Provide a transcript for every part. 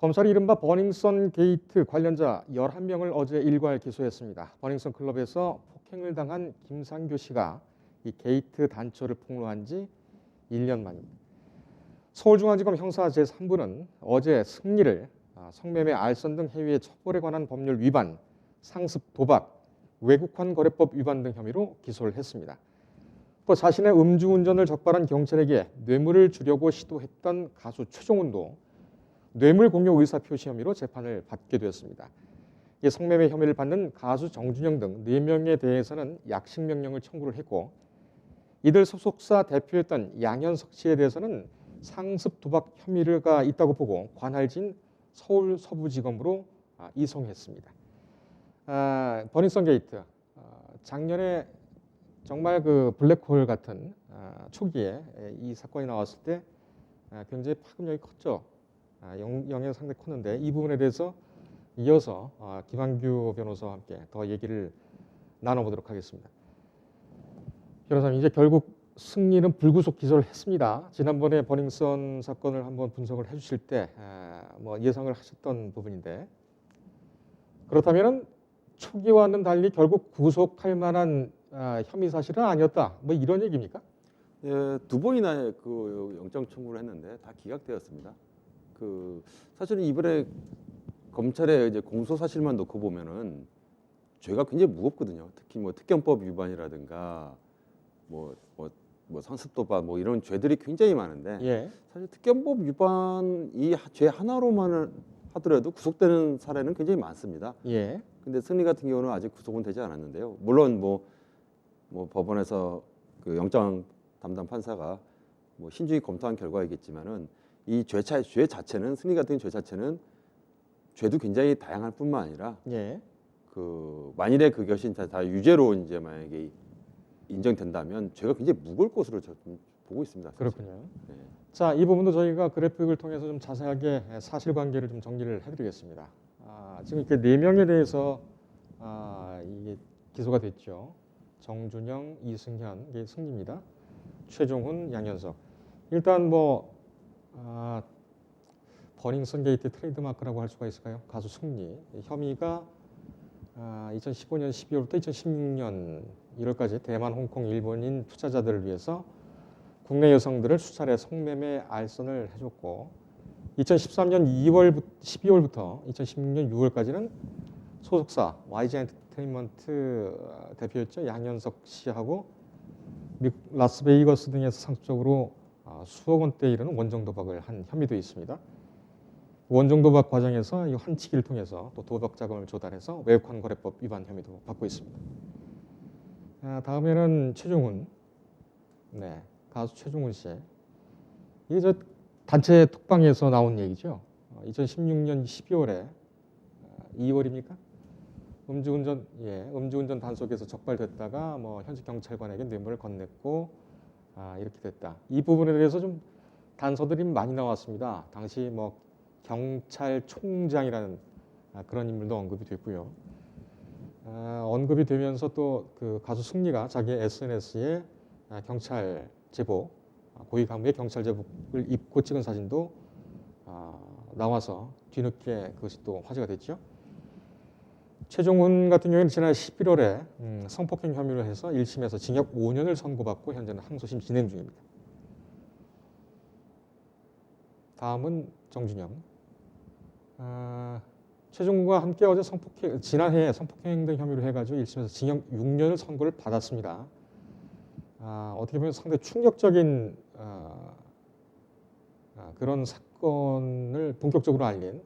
검찰이 이른바 버닝썬 게이트 관련자 11명을 어제 일괄 기소했습니다. 버닝썬 클럽에서 폭행을 당한 김상규 씨가 이 게이트 단초를 폭로한 지 1년 만입니다. 서울중앙지검 형사 제3부는 어제 승리를 성매매, 알선 등 해외 처벌에 관한 법률 위반, 상습 도박, 외국환 거래법 위반 등 혐의로 기소를 했습니다. 또 자신의 음주운전을 적발한 경찰에게 뇌물을 주려고 시도했던 가수 최종훈도 뇌물 공여 의사 표시 혐의로 재판을 받게 되었습니다. 성매매 혐의를 받는 가수 정준영 등 4명에 대해서는 약식 명령을 청구를 했고, 이들 소속사 대표였던 양현석 씨에 대해서는 상습 도박 혐의가 있다고 보고 관할진 서울 서부지검으로 이송했습니다. 버닝썬 게이트, 작년에 정말 그 블랙홀 같은 초기에 이 사건이 나왔을 때 굉장히 파급력이 컸죠. 영향이 상당히 컸는데 이 부분에 대해서 이어서 김한규 변호사와 함께 더 얘기를 나눠보도록 하겠습니다. 변호사님, 이제 결국 승리는 불구속 기소를 했습니다. 지난번에 버닝썬 사건을 한번 분석을 해주실 때 뭐 예상을 하셨던 부분인데, 그렇다면 초기와는 달리 결국 구속할 만한 혐의 사실은 아니었다, 뭐 이런 얘기입니까? 예, 2번이나 그 영장 청구를 했는데 다 기각되었습니다. 사실은 이번에 검찰의 이제 공소 사실만 놓고 보면은 죄가 굉장히 무겁거든요. 특히 뭐 특경법 위반이라든가 뭐 상습도박 뭐 이런 죄들이 굉장히 많은데, 예. 사실 특경법 위반 이 죄 하나로만 하더라도 구속되는 사례는 굉장히 많습니다. 예. 근데 승리 같은 경우는 아직 구속은 되지 않았는데요. 물론 뭐 법원에서 그 영장 담당 판사가 뭐 신중히 검토한 결과이겠지만은 이 죄 자체는, 승리 같은 죄 자체는 죄도 굉장히 다양할 뿐만 아니라 예. 만일에 그것이 다 유죄로 이제 만약에 인정된다면 죄가 굉장히 무거울 것으로 저는 보고 있습니다. 사실. 그렇군요. 네. 자, 이 부분도 저희가 그래픽을 통해서 좀 자세하게 사실관계를 좀 정리를 해드리겠습니다. 지금 이렇게 4명에 대해서 이게 기소가 됐죠. 정준영, 이승현, 이게 승리입니다. 최종훈, 양현석. 일단 뭐 버닝썬 게이트 트레이드마크라고 할 수가 있을까요? 가수 승리. 혐의가 2015년 12월부터 2016년 1월까지 대만, 홍콩, 일본인 투자자들을 위해서 국내 여성들을 수차례 성매매 알선을 해줬고, 2013년 12월부터 2016년 6월까지는 소속사 YG 엔터테인먼트 대표였죠. 양현석 씨하고 미국 라스베이거스 등에서 상습적으로 수억 원대에 이르는 원정 도박을 한 혐의도 있습니다. 원정 도박 과정에서 이 환치기를 통해서 또 도박 자금을 조달해서 외국환 거래법 위반 혐의도 받고 있습니다. 다음에는 최종훈, 네, 가수 최종훈 씨. 이게 저 단체 톡방에서 나온 얘기죠. 2016년 12월에 2월입니까? 음주운전 단속에서 적발됐다가 뭐 현직 경찰관에게 뇌물을 건넸고 이렇게 됐다. 이 부분에 대해서 좀 단서들이 많이 나왔습니다. 당시 뭐 경찰총장이라는 그런 인물도 언급이 됐고요. 언급이 되면서 또 그 가수 승리가 자기의 SNS에 경찰 제복, 고위 간부의 경찰 제복을 입고 찍은 사진도 나와서 뒤늦게 그것이 또 화제가 됐죠. 최종훈 같은 경우에는 지난 11월에 성폭행 혐의로 해서 1심에서 징역 5년을 선고받고 현재는 항소심 진행 중입니다. 다음은 정준영. 최종훈과 함께 어제 지난해 성폭행 등 혐의로 해가지고 1심에서 징역 6년을 선고를 받았습니다. 어떻게 보면 상당히 충격적인 그런 사건을 본격적으로 알린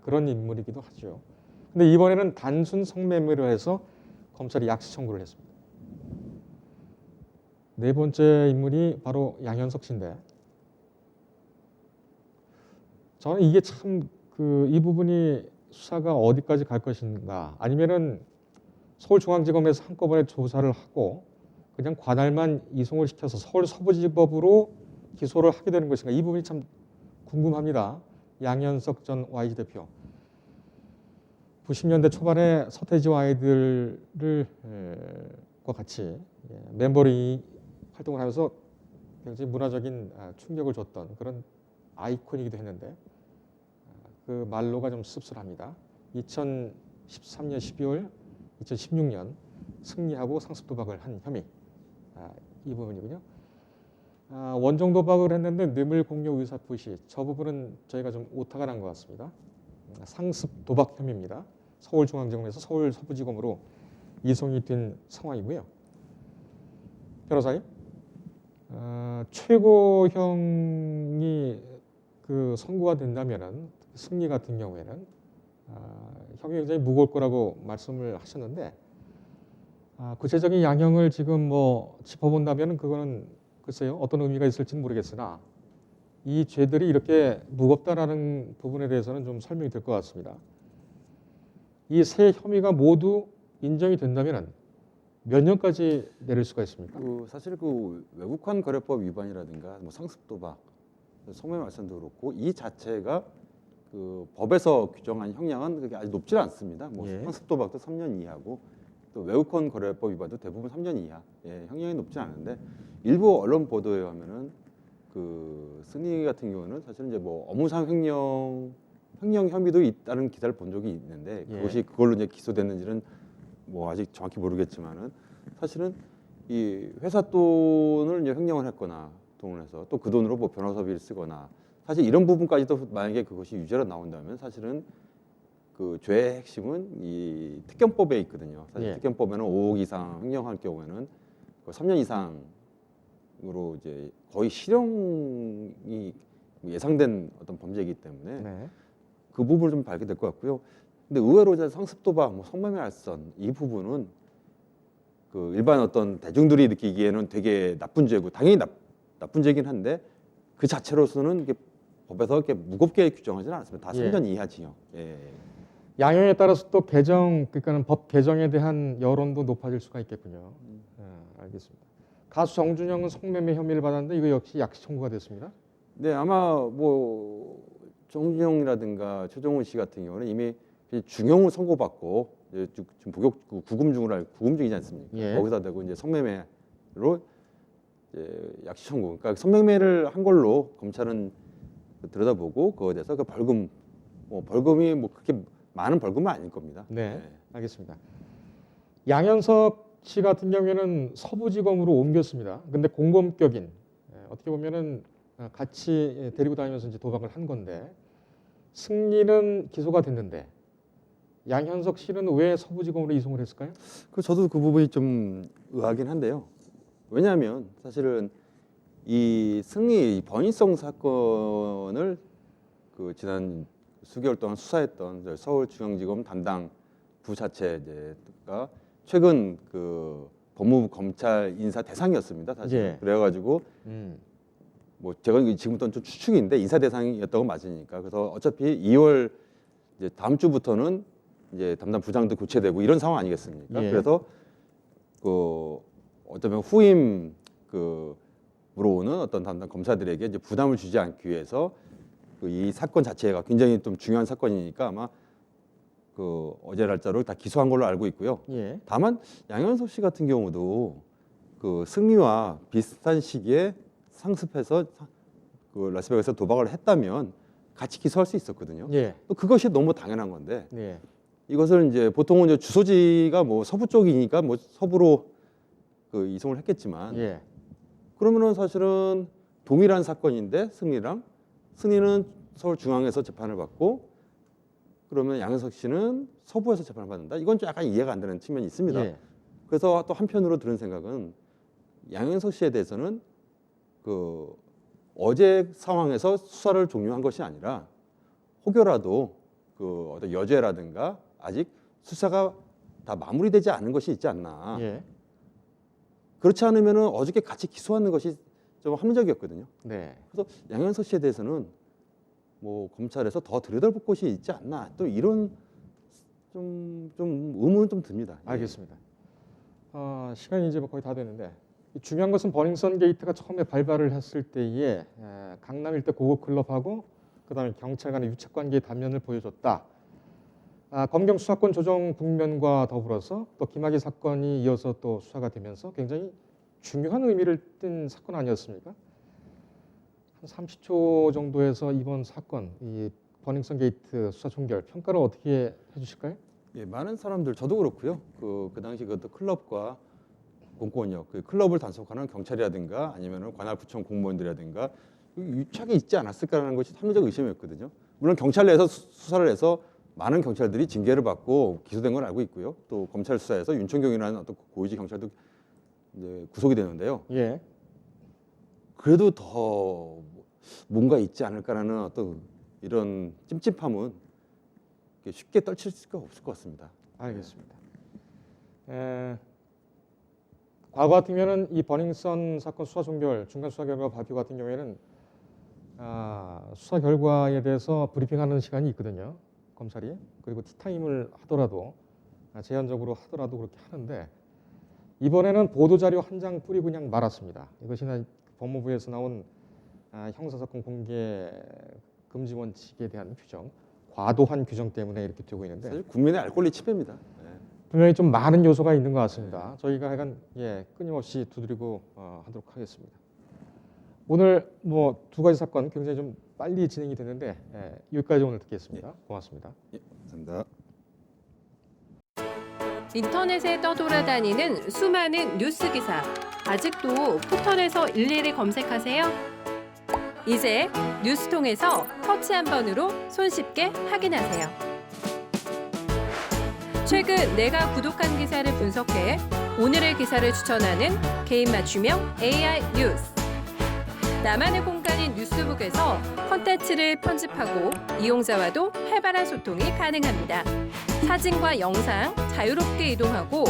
그런 인물이기도 하죠. 근데 이번에는 단순 성매매로 해서 검찰이 약식 청구를 했습니다. 네 번째 인물이 바로 양현석 씨인데, 저는 이게 참 이 부분이 수사가 어디까지 갈 것인가, 아니면은 서울중앙지검에서 한꺼번에 조사를 하고 그냥 관할만 이송을 시켜서 서울 서부지법으로 기소를 하게 되는 것인가, 이 부분이 참 궁금합니다. 양현석 전 YG 대표. 90년대 초반에 서태지와 아이들과 같이 멤버로 활동을 하면서 굉장히 문화적인 충격을 줬던 그런 아이콘이기도 했는데, 그 말로가 좀 씁쓸합니다. 2013년 12월, 2016년 승리하고 상습 도박을 한 혐의, 이 부분이군요. 원정 도박을 했는데 뇌물 공여 의사 표시, 저 부분은 저희가 좀 오타가 난 것 같습니다. 상습 도박 혐의입니다. 서울중앙지검에서 서울 서부지검으로 이송이 된 상황이고요. 변호사님, 최고형이 그 선고가 된다면은 승리 같은 경우에는 형이 굉장히 무거울 거라고 말씀을 하셨는데 구체적인 양형을 지금 뭐 짚어본다면 그거는 글쎄요 어떤 의미가 있을지는 모르겠으나 이 죄들이 이렇게 무겁다라는 부분에 대해서는 좀 설명이 될 것 같습니다. 이 세 혐의가 모두 인정이 된다면 몇 년까지 내릴 수가 있습니까? 사실 그 외국환 거래법 위반이라든가 뭐 상습 도박, 성매매 말씀도 그렇고 이 자체가 그 법에서 규정한 형량은 그게 아주 높지 않습니다. 뭐 예. 상습 도박도 3년 이하고 또 외국환 거래법 위반도 대부분 3년 이하. 예, 형량이 높지 않은데 일부 언론 보도에 하면은 그 승리 같은 경우는 사실 이제 뭐 업무상 횡령 혐의도 있다는 기사를 본 적이 있는데 예. 그것이 그걸로 이제 기소됐는지는 뭐 아직 정확히 모르겠지만은 사실은 이 회사 돈을 이제 횡령을 했거나 돈을 해서 또 그 돈으로 뭐 변호사비를 쓰거나 사실 이런 부분까지도 만약에 그것이 유죄로 나온다면 사실은 그 죄의 핵심은 이 특경법에 있거든요. 사실 예. 특경법에는 5억 이상 횡령할 경우에는 그 3년 이상으로 이제 거의 실형이 예상된 어떤 범죄이기 때문에 네. 그 부분을 좀 밝게 될 것 같고요. 근데 의외로 이제 상습 도박, 뭐 성매매 알선 이 부분은 그 일반 어떤 대중들이 느끼기에는 되게 나쁜 죄고 당연히 나쁜 죄긴 한데 그 자체로서는 이게 법에서 이렇게 무겁게 규정하지는 않습니다. 다 예. 3년 이하 징역. 예. 양형에 따라서 또 그러니까는 법 개정에 대한 여론도 높아질 수가 있겠군요. 알겠습니다. 가수 정준영은 성매매 혐의를 받았는데 이거 역시 약식 청구가 됐습니다. 네, 아마 뭐 정진영이라든가 최종훈 씨 같은 경우는 이미 중형을 선고받고 이제 지금 구금 중이지 않습니까? 예. 거기다 대고 이제 성매매로 이제 약식 청구. 그러니까 성매매를 한 걸로 검찰은 들여다보고 그거에 대해서 그 벌금이 뭐 그렇게 많은 벌금은 아닐 겁니다. 네, 알겠습니다. 양현석 씨 같은 경우에는 서부지검으로 옮겼습니다. 근데 공범격인 어떻게 보면은 같이 데리고 다니면서 이제 도박을 한 건데 승리는 기소가 됐는데 양현석 씨는 왜 서부지검으로 이송을 했을까요? 저도 그 부분이 좀 의아하긴 한데요. 왜냐하면 사실은 이 승리 번인성 사건을 그 지난 수개월 동안 수사했던 서울중앙지검 담당 부자체가 최근 그 법무부 검찰 인사 대상이었습니다. 사실 예. 그래가지고 뭐 제가 지금부터는 좀 추측인데 인사 대상이었다고 맞으니까 그래서 어차피 2월 이제 다음 주부터는 이제 담당 부장도 교체되고 이런 상황 아니겠습니까? 예. 그래서 그 어쩌면 후임 그 물어오는 어떤 담당 검사들에게 이제 부담을 주지 않기 위해서 그 이 사건 자체가 굉장히 좀 중요한 사건이니까 아마 그 어제 날짜로 다 기소한 걸로 알고 있고요. 예. 다만 양현석 씨 같은 경우도 그 승리와 비슷한 시기에 상습해서 그 라스베가스에서 도박을 했다면 같이 기소할 수 있었거든요. 예. 또 그것이 너무 당연한 건데 예. 이것을 이제 보통은 이제 주소지가 뭐 서부 쪽이니까 뭐 서부로 그 이송을 했겠지만 예. 그러면은 사실은 동일한 사건인데 승리는 서울 중앙에서 재판을 받고 그러면 양현석 씨는 서부에서 재판을 받는다. 이건 좀 약간 이해가 안 되는 측면이 있습니다. 예. 그래서 또 한편으로 들은 생각은 양현석 씨에 대해서는 그 어제 상황에서 수사를 종료한 것이 아니라 혹여라도 그 어떤 여죄라든가 아직 수사가 다 마무리되지 않은 것이 있지 않나. 예. 그렇지 않으면은 어저께 같이 기소하는 것이 좀 합리적이었거든요. 네. 그래서 양현석 씨에 대해서는 뭐 검찰에서 더 들여다볼 것이 있지 않나. 또 이런 좀 의문은 좀 듭니다. 예. 알겠습니다. 시간이 이제 거의 다 됐는데 중요한 것은 버닝썬 게이트가 처음에 발발을 했을 때에 강남 일대 고급 클럽하고 그다음에 경찰 간의 유착 관계의 단면을 보여줬다. 검경 수사권 조정 국면과 더불어서 또 김학의 사건이 이어서 또 수사가 되면서 굉장히 중요한 의미를 띤 사건 아니었습니까? 한 30초 정도에서 이번 사건, 이 버닝썬 게이트 수사 종결 평가를 어떻게 해주실까요? 예, 많은 사람들 저도 그렇고요. 그 당시 그 클럽과 공권력, 그 클럽을 단속하는 경찰이라든가 아니면은 관할구청 공무원들이라든가 유착이 있지 않았을까라는 것이 합리적 의심이었거든요. 물론 경찰 내에서 수사를 해서 많은 경찰들이 징계를 받고 기소된 건 알고 있고요. 또 검찰 수사에서 윤천경이라는 어떤 고위직 경찰도 이제 구속이 되는데요. 예. 그래도 더 뭔가 있지 않을까라는 어떤 이런 찜찜함은 쉽게 떨칠 수가 없을 것 같습니다. 알겠습니다. 과거 같으면은 이 버닝썬 사건 수사 종결 중간 수사 결과 발표 같은 경우에는 수사 결과에 대해서 브리핑하는 시간이 있거든요. 검찰이. 그리고 티타임을 하더라도 제한적으로 하더라도 그렇게 하는데 이번에는 보도자료 한 장 뿌리고 그냥 말았습니다. 이것이 법무부에서 나온 형사사건 공개 금지 원칙에 대한 규정, 과도한 규정 때문에 이렇게 되고 있는데 사실 국민의 알 권리 침해입니다. 네. 분명히 좀 많은 요소가 있는 것 같습니다. 저희가 하여간 끊임없이 두드리고 하도록 하겠습니다. 오늘 뭐 두 가지 사건 굉장히 좀 빨리 진행이 됐는데 여기까지 오늘 듣겠습니다. 고맙습니다. 예, 감사합니다. 인터넷에 떠돌아다니는 수많은 뉴스 기사. 아직도 포털에서 일일이 검색하세요? 이제 뉴스통에서 터치 한 번으로 손쉽게 확인하세요. 최근 내가 구독한 기사를 분석해 오늘의 기사를 추천하는 개인 맞춤형 AI 뉴스. 나만의 공간인 뉴스북에서 콘텐츠를 편집하고 이용자와도 활발한 소통이 가능합니다. 사진과 영상 자유롭게 이동하고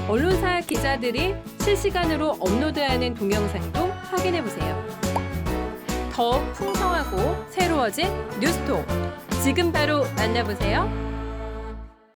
언론사 기자들이 실시간으로 업로드하는 동영상도 확인해보세요. 더욱 풍성하고 새로워진 뉴스통. 지금 바로 만나보세요.